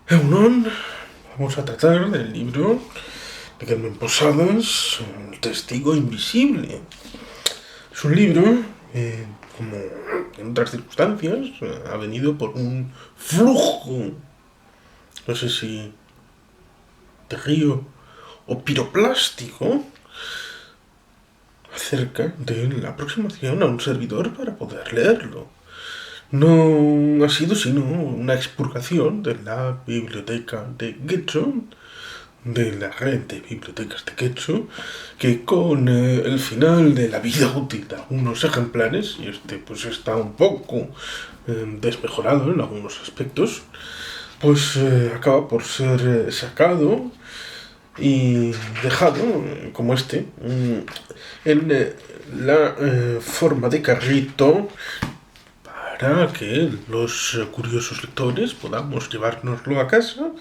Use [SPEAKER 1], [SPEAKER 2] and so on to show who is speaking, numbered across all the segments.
[SPEAKER 1] Eunon, vamos a tratar del libro de Carmen Posadas, El testigo invisible. Es un libro, como en otras circunstancias, ha venido por un flujo, no sé si de río o piroplástico, acerca de la aproximación a un servidor para poder leerlo. No ha sido sino una expurgación de la biblioteca de Getxo, de la red de bibliotecas de Getxo, que con el final de la vida útil de algunos ejemplares, y este pues está un poco desmejorado en algunos aspectos, pues acaba por ser sacado y dejado, como este, en la forma de carrito, para que los curiosos lectores podamos llevárnoslo a casa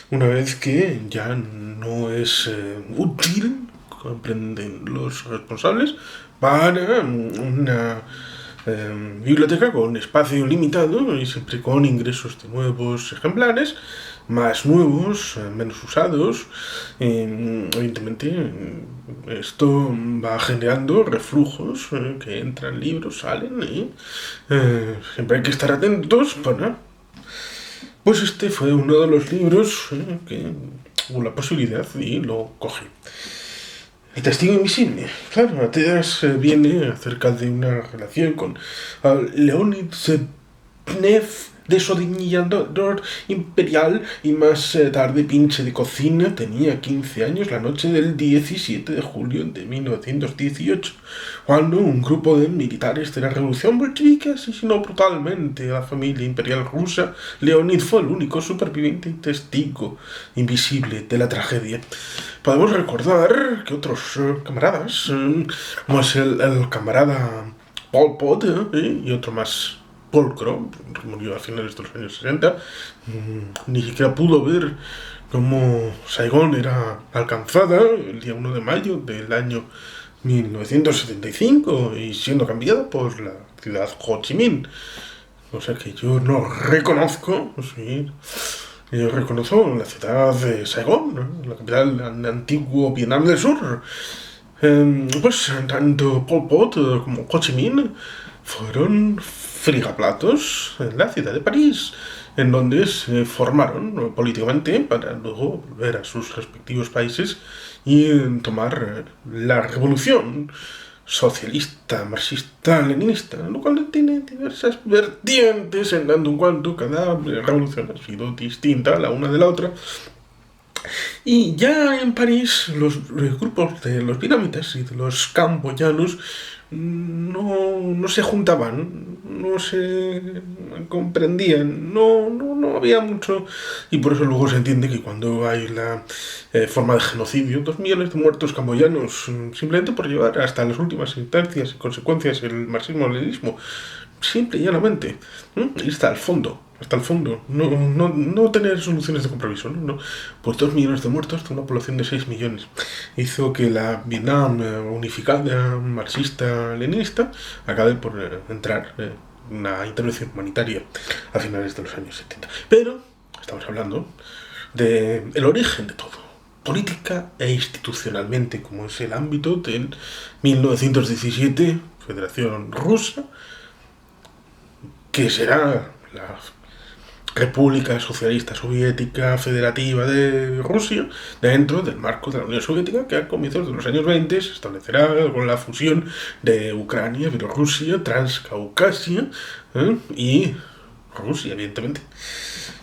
[SPEAKER 1] una vez que ya no es útil, comprenden los responsables, para una biblioteca con espacio limitado y siempre con ingresos de nuevos ejemplares, más nuevos, menos usados. Evidentemente, esto va generando reflujos, que entran libros, salen, y siempre hay que estar atentos para... Pues este fue uno de los libros que hubo la posibilidad y lo cogí. El testigo invisible. Claro, atrás viene acerca de una relación con Leonid Zebnev, desodiñador imperial y más tarde pinche de cocina. Tenía 15 años la noche del 17 de julio de 1918, cuando un grupo de militares de la revolución bolchevique asesinó brutalmente a la familia imperial rusa. Leonid fue el único superviviente y testigo invisible de la tragedia. Podemos recordar que otros camaradas, como es el camarada Pol Pot, y otro más, Polcro, que murió a finales de los años 60, ni siquiera pudo ver cómo Saigón era alcanzada el día 1 de mayo del año 1975 y siendo cambiada por la ciudad Ho Chi Minh. O sea que yo no reconozco, sí, yo reconozco la ciudad de Saigón, ¿no? La capital del antiguo Vietnam del Sur. Pues tanto Pol Pot como Ho Chi Minh fueron frigaplatos en la ciudad de París, en donde se formaron políticamente para luego volver a sus respectivos países y tomar la revolución socialista, marxista, leninista, lo cual tiene diversas vertientes en tanto en cuanto cada revolución ha sido distinta la una de la otra. Y ya en París, los grupos de los pirámides y de los camboyanos no se juntaban, no se comprendían, no había mucho. Y por eso luego se entiende que cuando hay la forma de genocidio, 2 millones de muertos camboyanos, simplemente por llevar hasta las últimas instancias y consecuencias el marxismo-leninismo, simple y llanamente, ir hasta el fondo, no tener soluciones de compromiso, ¿no? Pues 2 millones de muertos de una población de 6 millones hizo que la Vietnam unificada, marxista-leninista, acabe por entrar en una intervención humanitaria a finales de los años 70. Pero estamos hablando del origen de todo, política e institucionalmente, como es el ámbito del 1917, Federación Rusa, que será la República Socialista Soviética Federativa de Rusia, dentro del marco de la Unión Soviética, que a comienzos de los años 20 se establecerá con la fusión de Ucrania, Bielorrusia, Transcaucasia y Rusia, evidentemente.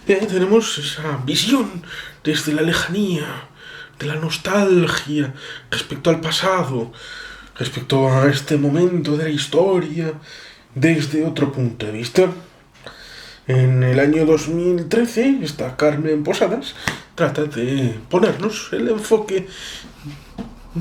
[SPEAKER 1] Y ahí tenemos esa visión desde la lejanía, de la nostalgia respecto al pasado, respecto a este momento de la historia, desde otro punto de vista. En el año 2013, esta Carmen Posadas trata de ponernos el enfoque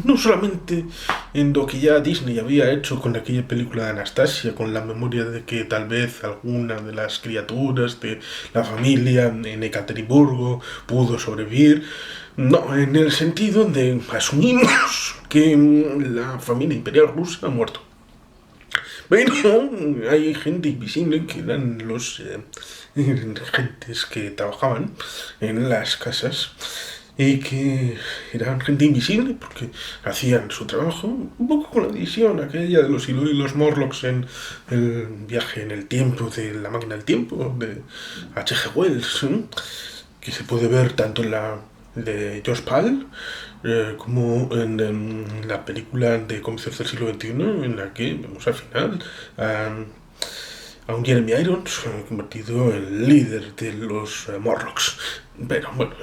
[SPEAKER 1] no solamente en lo que ya Disney había hecho con aquella película de Anastasia, con la memoria de que tal vez alguna de las criaturas de la familia en Ekaterimburgo pudo sobrevivir. No, en el sentido de asumimos que la familia imperial rusa ha muerto. Bueno, hay gente invisible que eran los gentes que trabajaban en las casas y que eran gente invisible porque hacían su trabajo un poco con la visión aquella de los Silú y los Morlocks en el viaje en el tiempo de la máquina del tiempo de H.G. Wells, que se puede ver tanto en la de George Pal como en la película de comienzos del siglo XXI, en la que vemos al final a un Jeremy Irons convertido en líder de los Morlocks. Pero bueno,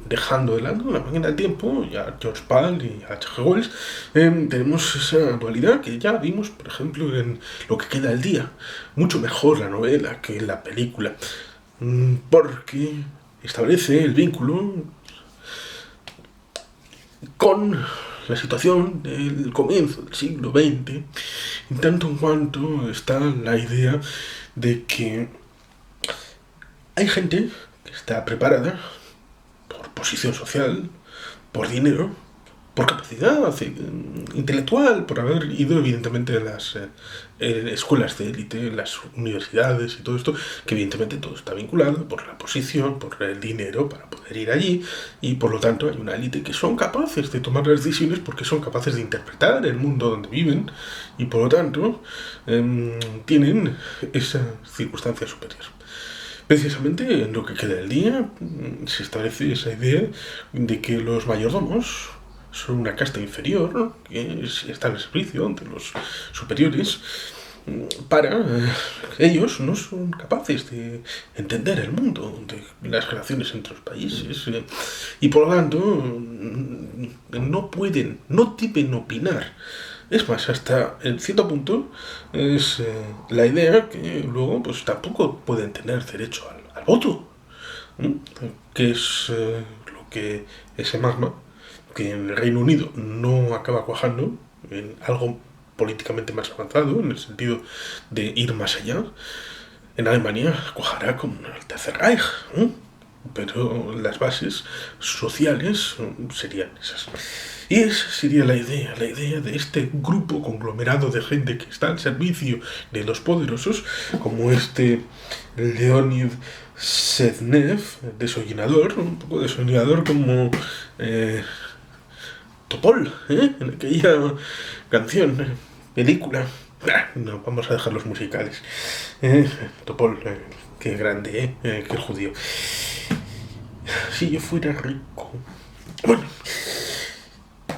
[SPEAKER 1] dejando de lado la máquina del tiempo, ya George Pal y H.G. Wells, tenemos esa dualidad que ya vimos, por ejemplo, en Lo que queda del día. Mucho mejor la novela que la película, porque establece el vínculo con la situación del comienzo del siglo XX, en tanto en cuanto está la idea de que hay gente que está preparada por posición social, por dinero, por capacidad intelectual, por haber ido evidentemente a las escuelas de élite, las universidades y todo esto, que evidentemente todo está vinculado por la posición, por el dinero para poder ir allí, y por lo tanto hay una élite que son capaces de tomar las decisiones porque son capaces de interpretar el mundo donde viven y por lo tanto tienen esa circunstancia superior. Precisamente en Lo que queda del día se establece esa idea de que los mayordomos son una casta inferior que está al servicio de los superiores. Para ellos no son capaces de entender el mundo, de las relaciones entre los países, y por lo tanto no pueden, no deben opinar. Es más, hasta en cierto punto es la idea que luego pues tampoco pueden tener derecho al voto, que es lo que ese magma, que en el Reino Unido no acaba cuajando en algo políticamente más avanzado, en el sentido de ir más allá. En Alemania cuajará con el Tercer Reich, pero las bases sociales serían esas. Y esa sería la idea de este grupo conglomerado de gente que está al servicio de los poderosos, como este Leonid Sednev, desollinador, un poco desollinador como Topol, en aquella canción, película. No, vamos a dejar los musicales. Topol, qué grande, qué judío. Si yo fuera rico. Bueno,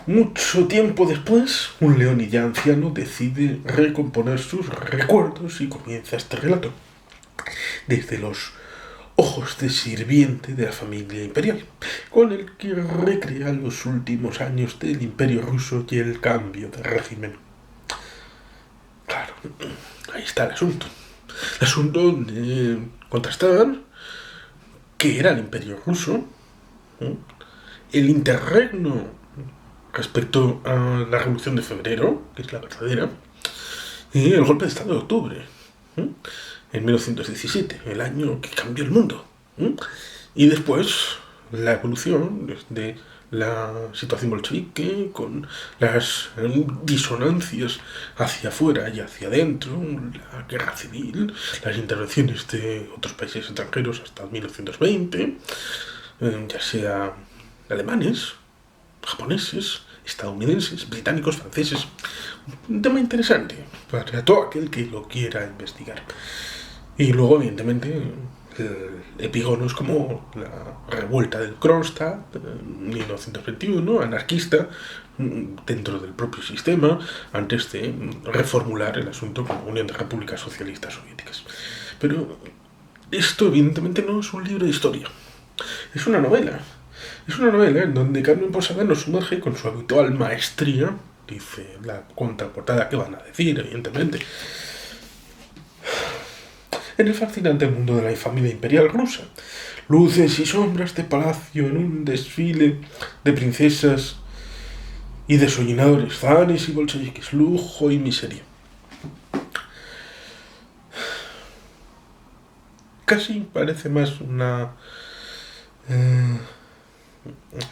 [SPEAKER 1] mucho tiempo después, un Leonid ya anciano decide recomponer sus recuerdos y comienza este relato desde los ojos de sirviente de la familia imperial, con el que recrea los últimos años del Imperio ruso y el cambio de régimen. Claro, ahí está el asunto. El asunto de contrastar qué era el Imperio ruso, el interregno respecto a la Revolución de Febrero, que es la verdadera, y el golpe de Estado de octubre, en 1917, el año que cambió el mundo. Y después la evolución de la situación bolchevique con las disonancias hacia afuera y hacia adentro, la guerra civil, las intervenciones de otros países extranjeros hasta 1920, ya sea alemanes, japoneses, estadounidenses, británicos, franceses. Un tema interesante para todo aquel que lo quiera investigar. Y luego, evidentemente, el epígono es como la revuelta del Kronstadt, 1921, anarquista, dentro del propio sistema, antes de reformular el asunto como Unión de Repúblicas Socialistas Soviéticas. Pero esto, evidentemente, no es un libro de historia, es una novela. Es una novela en donde Carmen Posada nos sumerge con su habitual maestría, dice la contraportada que van a decir, evidentemente, en el fascinante mundo de la familia imperial rusa. Luces y sombras de palacio en un desfile de princesas y desollinadores, zares y bolcheviques, lujo y miseria. Casi parece más una...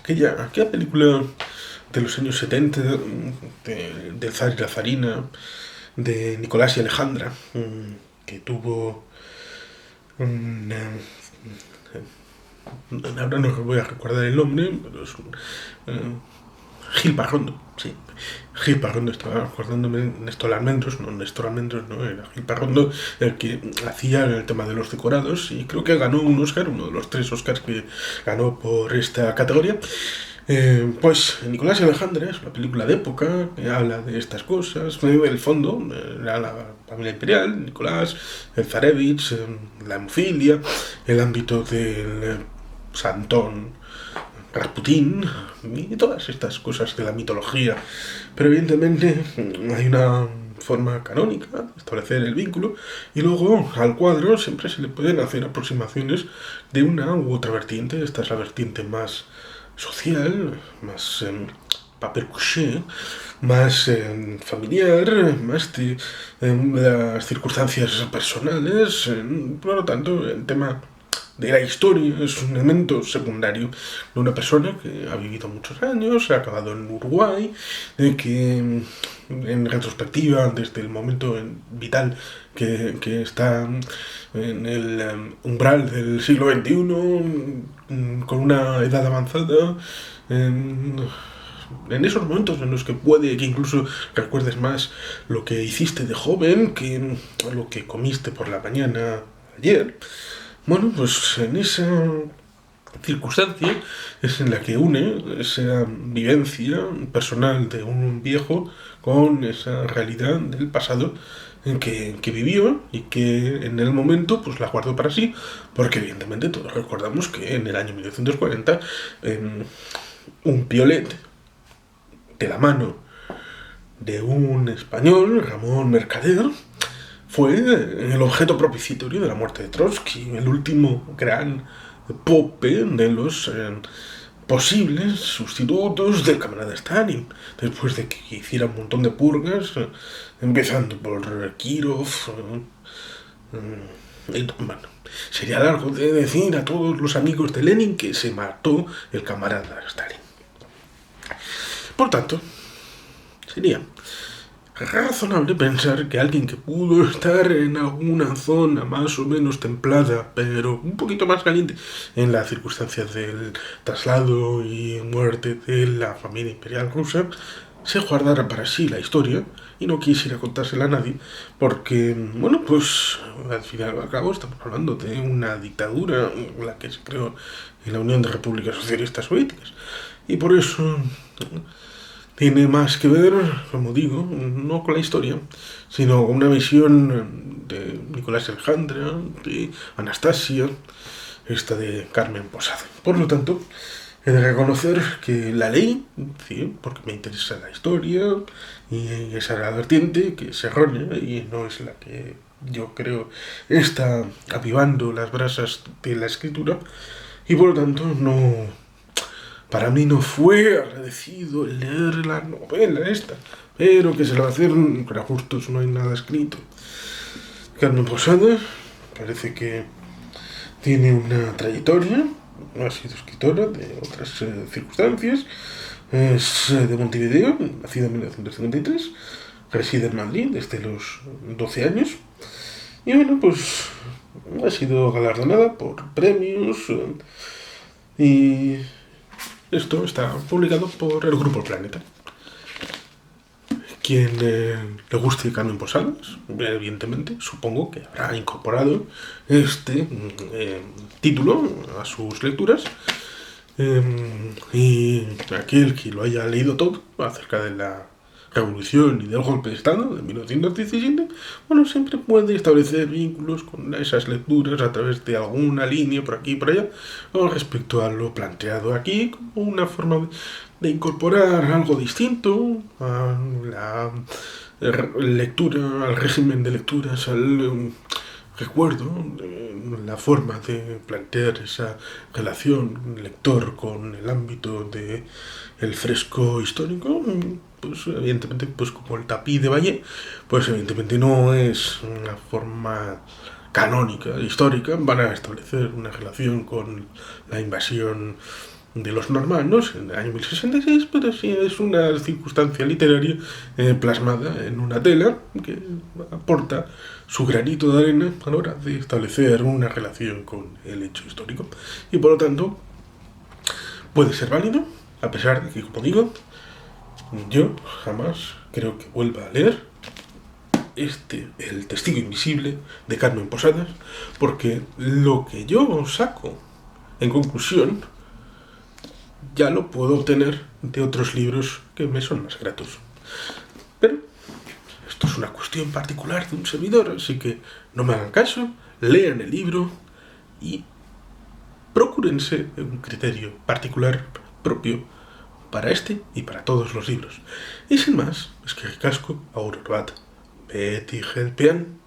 [SPEAKER 1] aquella película de los años 70 del zar y la zarina, de Nicolás y Alejandra, que tuvo ahora no voy a recordar el nombre, pero es Gil Parrondo, sí. Gil Parrondo, estaba acordándome, Néstor Almendros, no, era Gil Parrondo el que hacía el tema de los decorados y creo que ganó un Oscar, uno de los 3 Oscars que ganó por esta categoría. Pues Nicolás y Alejandra es una película de época que habla de estas cosas. El fondo era la familia imperial, Nicolás, el Zarevich, la hemofilia, el ámbito del Santón, Rasputín y todas estas cosas de la mitología. Pero evidentemente hay una forma canónica de establecer el vínculo y luego al cuadro siempre se le pueden hacer aproximaciones de una u otra vertiente. Esta es la vertiente más social, más papier couché, más familiar, más de las circunstancias personales. Por lo tanto, el tema de la historia es un elemento secundario de una persona que ha vivido muchos años, ha acabado en Uruguay, que en retrospectiva, desde el momento vital que está en el umbral del siglo XXI, con una edad avanzada, en esos momentos en los que puede que incluso recuerdes más lo que hiciste de joven que lo que comiste por la mañana ayer. Bueno, pues en esa circunstancia es en la que une esa vivencia personal de un viejo con esa realidad del pasado que vivió y que en el momento pues la guardó para sí, porque evidentemente todos recordamos que en el año 1940 un piolet de la mano de un español, Ramón Mercader, fue el objeto propiciatorio de la muerte de Trotsky, el último gran pope de los posibles sustitutos del camarada Stalin, después de que hiciera un montón de purgas, empezando por Kirov. Bueno, sería largo de decir a todos los amigos de Lenin que se mató el camarada Stalin. Por tanto, sería razonable pensar que alguien que pudo estar en alguna zona más o menos templada, pero un poquito más caliente, en las circunstancias del traslado y muerte de la familia imperial rusa, se guardara para sí la historia y no quisiera contársela a nadie, porque, bueno, pues al final y al cabo estamos hablando de una dictadura, la que se creó en la Unión de Repúblicas Socialistas Soviéticas, y por eso tiene más que ver, como digo, no con la historia, sino con una visión de Nicolás y Alejandra, de Anastasia, esta de Carmen Posada. Por lo tanto, he de reconocer que la ley, sí, porque me interesa la historia, y esa es la vertiente que es errónea y no es la que yo creo está avivando las brasas de la escritura, y por lo tanto para mí no fue agradecido leer la novela esta, pero que se le va a hacer, para justos no hay nada escrito. Carmen Posada parece que tiene una trayectoria, ha sido escritora de otras circunstancias, es de Montevideo, nacida en 1953, reside en Madrid desde los 12 años, y bueno, pues ha sido galardonada por premios y esto está publicado por el Grupo Planeta. Quien le guste Carmen Posadas, evidentemente, supongo que habrá incorporado este título a sus lecturas. Y aquel que lo haya leído todo acerca de la Revolución y del golpe de Estado de 1917, bueno, siempre puede establecer vínculos con esas lecturas a través de alguna línea por aquí y por allá, o respecto a lo planteado aquí, como una forma de incorporar algo distinto a la lectura, al régimen de lecturas, al recuerdo, la forma de plantear esa relación lector con el ámbito de el fresco histórico, pues evidentemente, pues como el tapiz de Valle, pues evidentemente no es una forma canónica, histórica. Van a establecer una relación con la invasión de los normandos en el año 1066, pero sí es una circunstancia literaria plasmada en una tela que aporta su granito de arena a la hora de establecer una relación con el hecho histórico. Y por lo tanto, puede ser válido, a pesar de que, como digo, yo jamás creo que vuelva a leer El testigo invisible de Carmen Posadas, porque lo que yo saco en conclusión ya lo puedo obtener de otros libros que me son más gratos. Pero esto es una cuestión particular de un servidor, así que no me hagan caso, lean el libro y procúrense un criterio particular propio para este y para todos los libros. Y sin más, es que casco, Aurorbat, Betty Helpian.